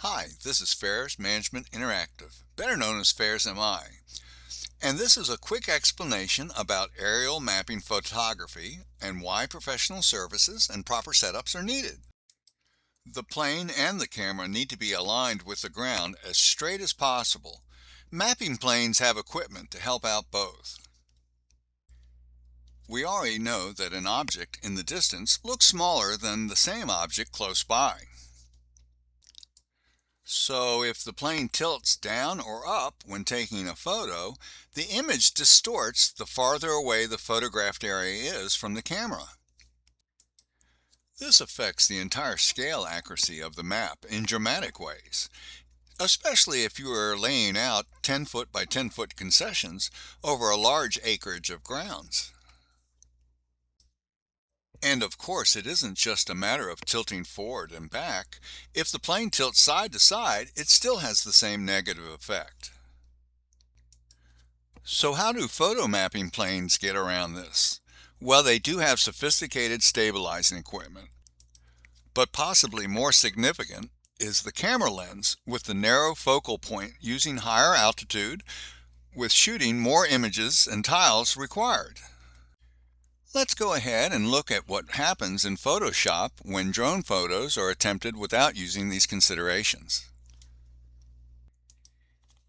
Hi, this is Fairs Management Interactive, better known as Fairs MI, and this is a quick explanation about aerial mapping photography and why professional services and proper setups are needed. The plane and the camera need to be aligned with the ground as straight as possible. Mapping planes have equipment to help out both. We already know that an object in the distance looks smaller than the same object close by. So if the plane tilts down or up when taking a photo, the image distorts the farther away the photographed area is from the camera. This affects the entire scale accuracy of the map in dramatic ways, especially if you are laying out 10-foot by 10-foot concessions over a large acreage of grounds. And of course, it isn't just a matter of tilting forward and back. If the plane tilts side to side, it still has the same negative effect. So how do photo mapping planes get around this? Well, they do have sophisticated stabilizing equipment. But possibly more significant is the camera lens with the narrow focal point using higher altitude with shooting more images and tiles required. Let's go ahead and look at what happens in Photoshop when drone photos are attempted without using these considerations.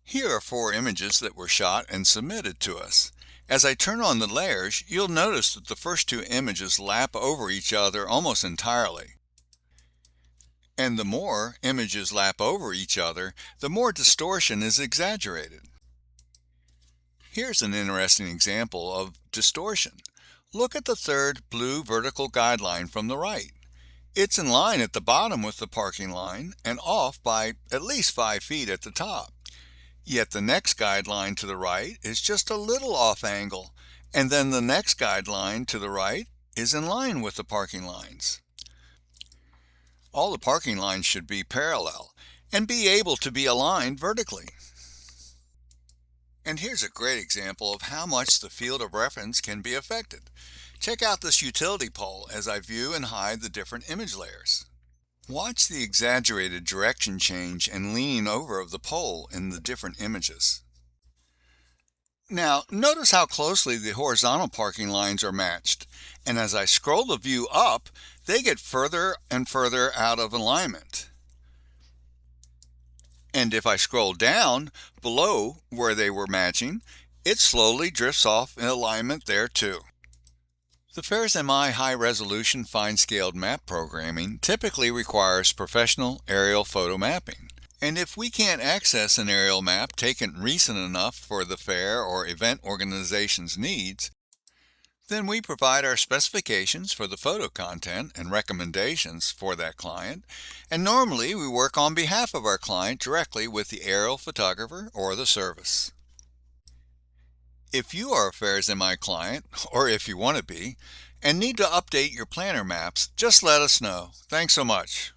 Here are 4 images that were shot and submitted to us. As I turn on the layers, you'll notice that the first 2 images lap over each other almost entirely. And the more images lap over each other, the more distortion is exaggerated. Here's an interesting example of distortion. Look at the third blue vertical guideline from the right. It's in line at the bottom with the parking line and off by at least 5 feet at the top. Yet the next guideline to the right is just a little off angle, and then the next guideline to the right is in line with the parking lines. All the parking lines should be parallel and be able to be aligned vertically. And here's a great example of how much the field of reference can be affected. Check out this utility pole as I view and hide the different image layers. Watch the exaggerated direction change and leaning over of the pole in the different images. Now, notice how closely the horizontal parking lines are matched, and as I scroll the view up, they get further and further out of alignment. And if I scroll down below where they were matching, it slowly drifts off in alignment there too. The FAIRS MI high-resolution fine-scaled map programming typically requires professional aerial photo mapping. And if we can't access an aerial map taken recent enough for the fair or event organization's needs, then we provide our specifications for the photo content and recommendations for that client, and normally we work on behalf of our client directly with the aerial photographer or the service. If you are a FAIRS MI client, or if you want to be, and need to update your planner maps, just let us know. Thanks so much.